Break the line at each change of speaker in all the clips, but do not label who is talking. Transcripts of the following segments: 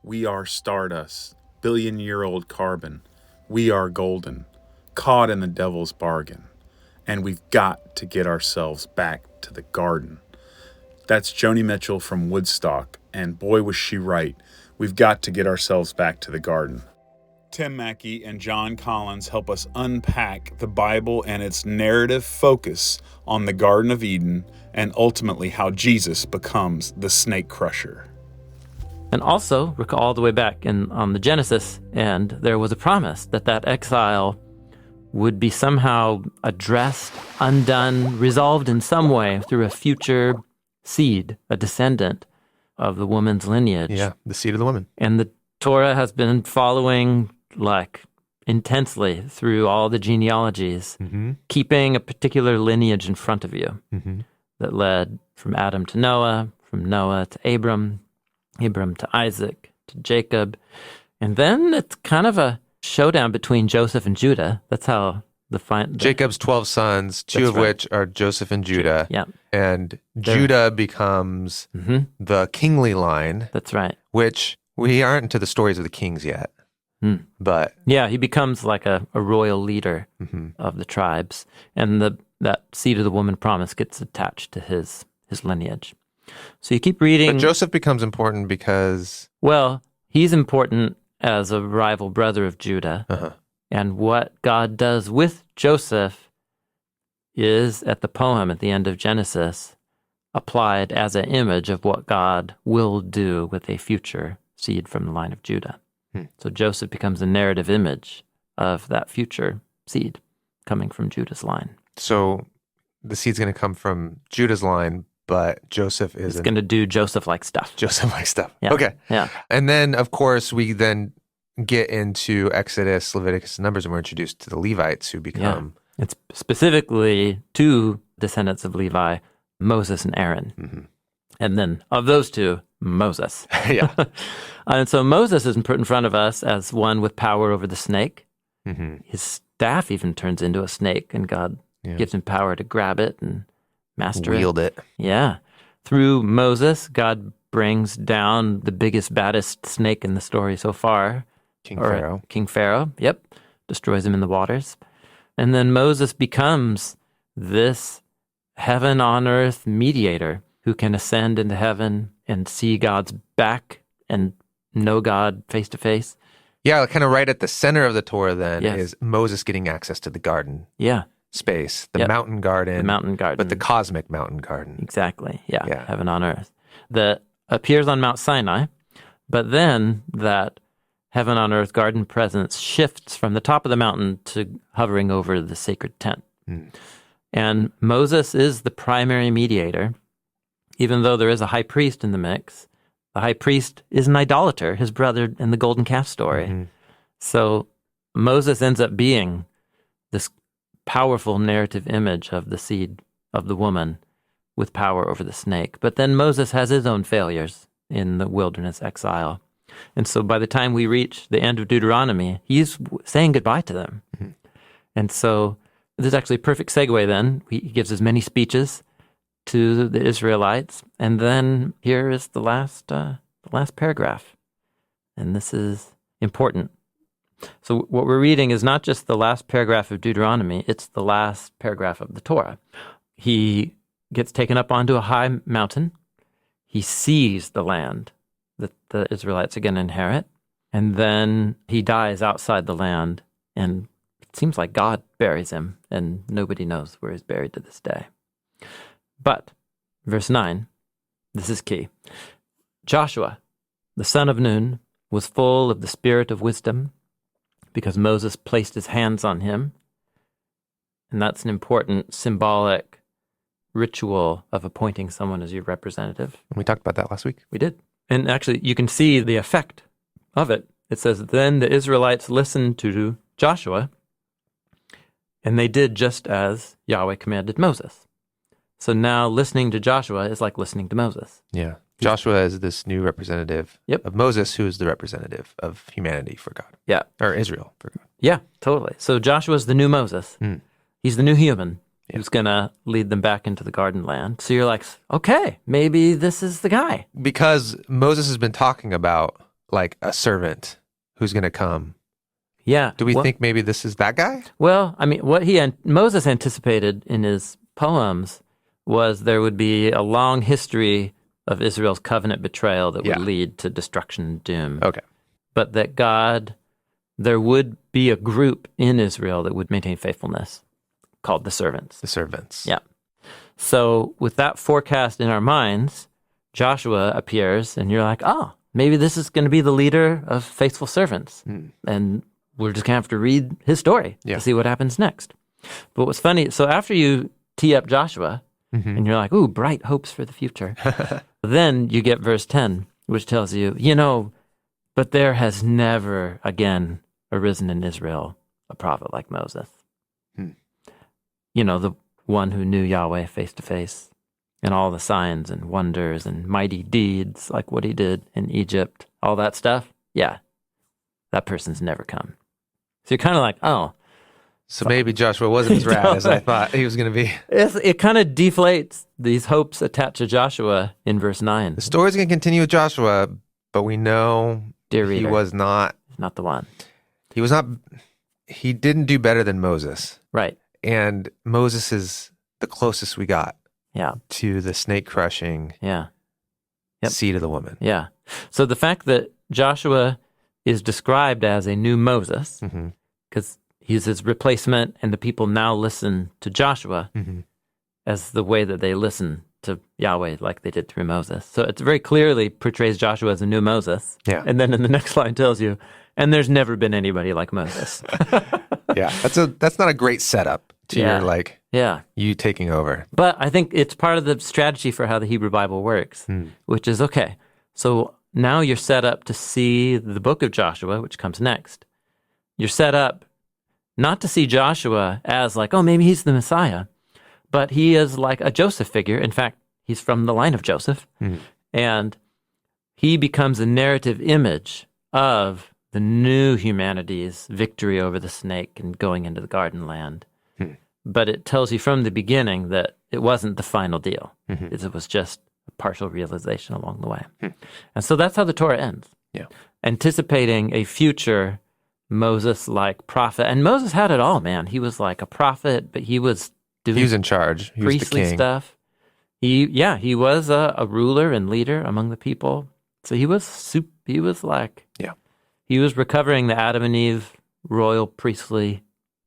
We are stardust, billion-year-old carbon. We are golden, caught in the devil's bargain. And we've got to get ourselves back to the garden. That's Joni Mitchell from Woodstock, and boy was she right. We've got to get ourselves back to the garden. Tim Mackie and Jon Collins help us unpack the Bible and its narrative focus on the Garden of Eden and ultimately how Jesus becomes the snake crusher.
And also, recall all the way back on the Genesis, and there was a promise that exile would be somehow addressed, undone, resolved in some way through a future seed, a descendant of the woman's lineage.
Yeah, the seed of the woman.
And the Torah has been following intensely through all the genealogies, keeping a particular lineage in front of you that led from Adam to Noah, from Noah to Abram to Isaac, to Jacob. And then it's kind of a showdown between Joseph and Judah. That's how
Jacob's 12 sons, two of which are Joseph and Judah.
Yeah.
And Judah becomes the kingly line.
That's right.
Which we aren't into the stories of the kings yet. But
yeah, he becomes like a royal leader of the tribes. And that seed of the woman promise gets attached to his lineage. So you keep reading.
But Joseph becomes important because...
Well, he's important as a rival brother of Judah. And what God does with Joseph is, at the poem at the end of Genesis, applied as an image of what God will do with a future seed from the line of Judah. So Joseph becomes a narrative image of that future seed coming from Judah's line.
So the seed's going to come from Judah's line, but Joseph is...
It's going to do Joseph-like stuff.
Joseph-like stuff.
Yeah.
Okay.
Yeah.
And then, of course, we then get into Exodus, Leviticus, and Numbers, and we're introduced to the Levites who become...
Yeah. It's specifically two descendants of Levi, Moses and Aaron. And then of those two, Moses.
Yeah.
And so Moses is put in front of us as one with power over the snake. His staff even turns into a snake, and God gives him power to grab it and master
Wield it.
Yeah. Through Moses, God brings down the biggest, baddest snake in the story so far. King Pharaoh, yep. Destroys him in the waters. And then Moses becomes this heaven on earth mediator who can ascend into heaven and see God's back and know God face to face.
Yeah, kind of right at the center of the Torah then is Moses getting access to the garden.
Yeah.
Space, the mountain garden.
The mountain garden.
But the cosmic mountain garden.
Exactly, yeah. Heaven on earth. That appears on Mount Sinai, but then that heaven on earth garden presence shifts from the top of the mountain to hovering over the sacred tent. And Moses is the primary mediator, even though there is a high priest in the mix. The high priest is an idolater, his brother in the golden calf story. So Moses ends up being this powerful narrative image of the seed of the woman with power over the snake. But then Moses has his own failures in the wilderness exile. And so by the time we reach the end of Deuteronomy, he's saying goodbye to them. And so this is actually a perfect segue then. He gives as many speeches to the Israelites. And then here is the last paragraph. And this is important. So what we're reading is not just the last paragraph of Deuteronomy, it's the last paragraph of the Torah. He gets taken up onto a high mountain. He sees the land that the Israelites are going to inherit. And then he dies outside the land. And it seems like God buries him, and nobody knows where he's buried to this day. But, verse 9, this is key. Joshua, the son of Nun, was full of the spirit of wisdom, because Moses placed his hands on him. And that's an important symbolic ritual of appointing someone as your representative.
We talked about that last week.
We did. And actually, you can see the effect of it. It says, then the Israelites listened to Joshua, and they did just as Yahweh commanded Moses. So now listening to Joshua is like listening to Moses.
Yeah. Joshua is this new representative of Moses, who is the representative of humanity for God.
Yeah.
Or Israel for God.
Yeah, totally. So Joshua's the new Moses. He's the new human who's going to lead them back into the garden land. So you're like, okay, maybe this is the guy.
Because Moses has been talking about like a servant who's going to come.
Yeah.
Do we think maybe this is that guy?
Well, I mean, what Moses anticipated in his poems was there would be a long history of Israel's covenant betrayal that would lead to destruction and doom.
Okay.
But that there would be a group in Israel that would maintain faithfulness called the servants.
The servants.
Yeah. So with that forecast in our minds, Joshua appears and you're like, oh, maybe this is going to be the leader of faithful servants. And we're just going to have to read his story to see what happens next. But what's funny, so after you tee up Joshua and you're like, ooh, bright hopes for the future, then you get verse 10, which tells you, but there has never again arisen in Israel a prophet like Moses. The one who knew Yahweh face to face, and all the signs and wonders and mighty deeds like what he did in Egypt, all that stuff. Yeah, that person's never come. So you're kind of like, oh.
So maybe Joshua wasn't as rad as I thought he was going to be.
It kind of deflates these hopes attached to Joshua in verse 9.
The story's going to continue with Joshua, but we know he was not.
Not the one.
He was not. He didn't do better than Moses.
Right.
And Moses is the closest we got to the snake crushing seed of the woman.
Yeah. So the fact that Joshua is described as a new Moses, because he's his replacement, and the people now listen to Joshua as the way that they listen to Yahweh like they did through Moses. So it very clearly portrays Joshua as a new Moses.
Yeah.
And then in the next line tells you, and there's never been anybody like Moses.
That's not a great setup to your you taking over.
But I think it's part of the strategy for how the Hebrew Bible works, which is, okay, so now you're set up to see the book of Joshua, which comes next. You're set up not to see Joshua as like, oh, maybe he's the Messiah, but he is like a Joseph figure. In fact, he's from the line of Joseph. And he becomes a narrative image of the new humanity's victory over the snake and going into the garden land. But it tells you from the beginning that it wasn't the final deal. It was just a partial realization along the way. And so that's how the Torah ends. Anticipating a future Moses-like prophet. And Moses had it all, man. He was like a prophet, but he was doing
He was in charge. He was the
priestly
king.
stuff. He was a ruler and leader among the people. So he was like, he was recovering the Adam and Eve royal priestly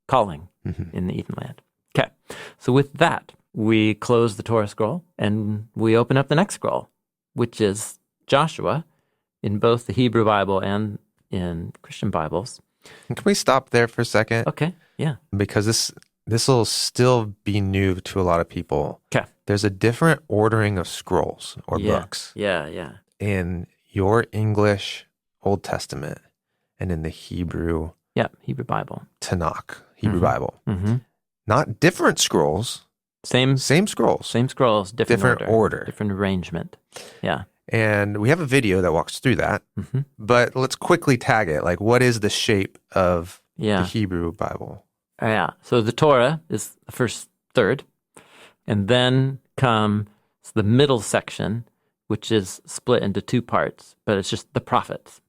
calling in the Eden land. Okay, so with that, we close the Torah scroll and we open up the next scroll, which is Joshua in both the Hebrew Bible and in Christian Bibles.
Can we stop there for a second?
Okay, yeah.
Because this will still be new to a lot of people.
Okay.
There's a different ordering of scrolls or books.
Yeah.
In your English Old Testament and in the Hebrew
Hebrew Bible.
Tanakh, Hebrew Bible. Not different scrolls.
Same
scrolls.
Same scrolls, different
order.
Different arrangement. Yeah.
And we have a video that walks through that. But let's quickly tag it. Like, what is the shape of the Hebrew Bible?
Yeah. So the Torah is the first third. And then comes the middle section, which is split into two parts, but it's just the prophets.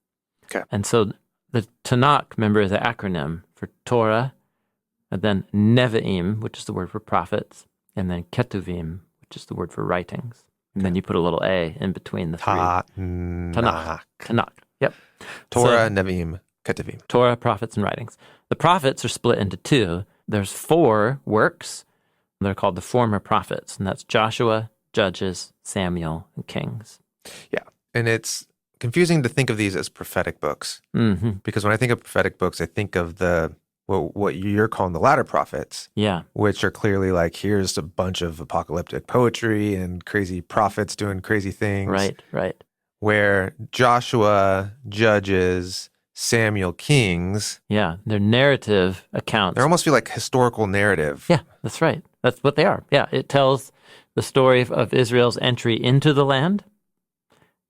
Okay.
And so the Tanakh, remember, is an acronym for Torah, and then Nevi'im, which is the word for prophets, and then Ketuvim, which is the word for writings. And then you put a little A in between the three. Tanakh. Yep.
Torah, Nevi'im, Ketuvim.
Torah, prophets, and writings. The prophets are split into two. There's 4 works. They're called the former prophets, and that's Joshua, Judges, Samuel, and Kings.
Yeah. And it's confusing to think of these as prophetic books. Because when I think of prophetic books, I think of what you're calling the latter prophets.
Yeah.
Which are clearly like, here's a bunch of apocalyptic poetry and crazy prophets doing crazy things.
Right.
Where Joshua, Judges, Samuel, Kings.
Yeah, they're narrative accounts.
They almost feel like historical narrative.
Yeah, that's right. That's what they are. Yeah, it tells the story of Israel's entry into the land.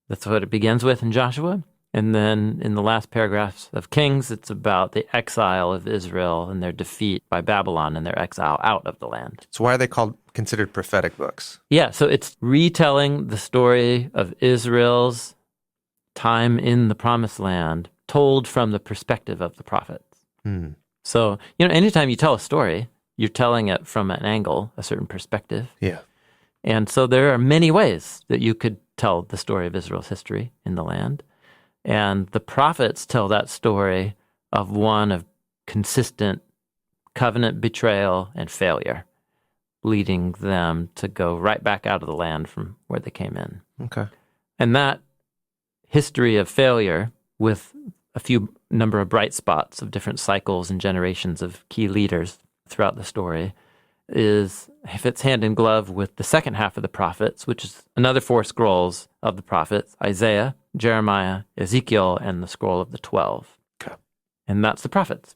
That's what it begins with in Joshua. And then in the last paragraphs of Kings, it's about the exile of Israel and their defeat by Babylon and their exile out of the land.
So why are they considered prophetic books?
Yeah, so it's retelling the story of Israel's time in the promised land told from the perspective of the prophets. So, anytime you tell a story, you're telling it from an angle, a certain perspective.
Yeah.
And so there are many ways that you could tell the story of Israel's history in the land. And the prophets tell that story of one of consistent covenant betrayal and failure, leading them to go right back out of the land from where they came in.
Okay.
And that history of failure, with a few number of bright spots of different cycles and generations of key leaders throughout the story, fits hand in glove with the second half of the prophets, which is another 4 scrolls of the prophets: Isaiah, Jeremiah, Ezekiel, and the scroll of the 12.
Okay.
And that's the prophets.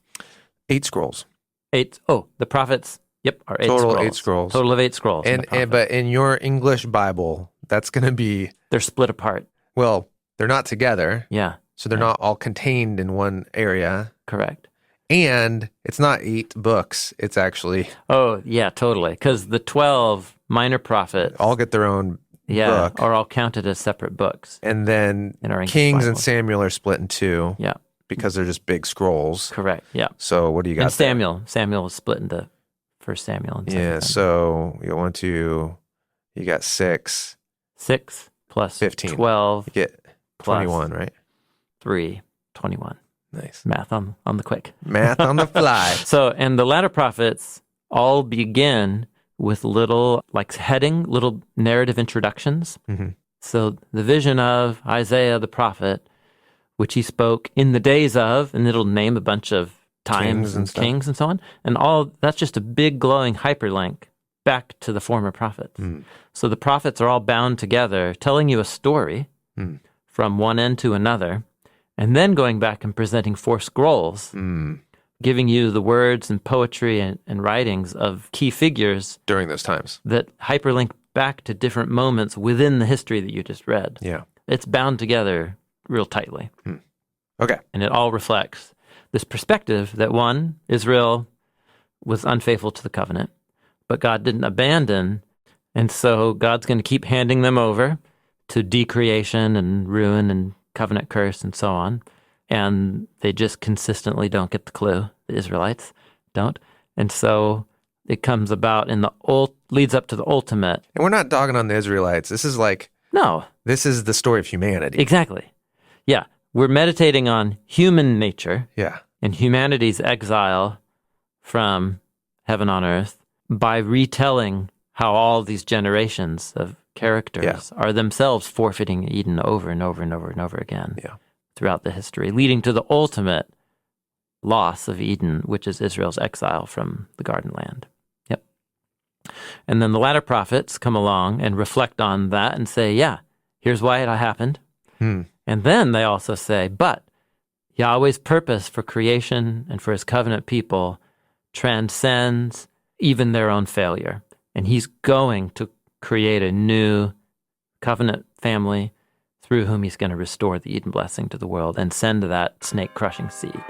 8 scrolls.
The prophets, are 8
Total
scrolls.
8 scrolls.
Total of 8 scrolls.
But in your English Bible, that's going to be...
They're split apart.
Well, they're not together.
Yeah.
So they're not all contained in one area.
Correct.
And it's not 8 books. It's actually...
Oh, yeah, totally. Because the 12 minor prophets...
all get their own book.
Are all counted as separate books.
And then
in our English
Kings
Bible.
and Samuel are split in 2.
Yeah.
Because they're just big scrolls.
Correct, yeah.
So what do you got
And Samuel. Samuel is split into 1 Samuel and 2 Samuel.
So you got 1, 2, you got 6.
6 plus
15.
12
You get
plus
21, right?
3, 21.
Nice.
Math on the quick.
Math on the fly.
So, and the latter prophets all begin with little narrative introductions.
Mm-hmm.
So the vision of Isaiah the prophet, which he spoke in the days of, and it'll name a bunch of times and kings and so on. And all that's just a big glowing hyperlink back to the former prophets. So the prophets are all bound together, telling you a story from one end to another, and then going back and presenting 4 scrolls, giving you the words and poetry and writings of key figures
during those times
that hyperlink back to different moments within the history that you just read.
Yeah.
It's bound together real tightly.
Okay.
And it all reflects this perspective that, one, Israel was unfaithful to the covenant, but God didn't abandon, and so God's going to keep handing them over to decreation and ruin and covenant curse and so on. And they just consistently don't get the clue. The Israelites don't. And so it comes about leads up to the ultimate.
And we're not dogging on the Israelites. This is this is the story of humanity.
Exactly. Yeah. We're meditating on human nature.
Yeah.
And humanity's exile from heaven on earth by retelling how all these generations of characters are themselves forfeiting Eden over and over and over and over again throughout the history, leading to the ultimate loss of Eden, which is Israel's exile from the Garden Land. Yep. And then the latter prophets come along and reflect on that and say, here's why it happened. And then they also say, but Yahweh's purpose for creation and for his covenant people transcends even their own failure. And he's going to create a new covenant family through whom he's going to restore the Eden blessing to the world and send that snake-crushing seed.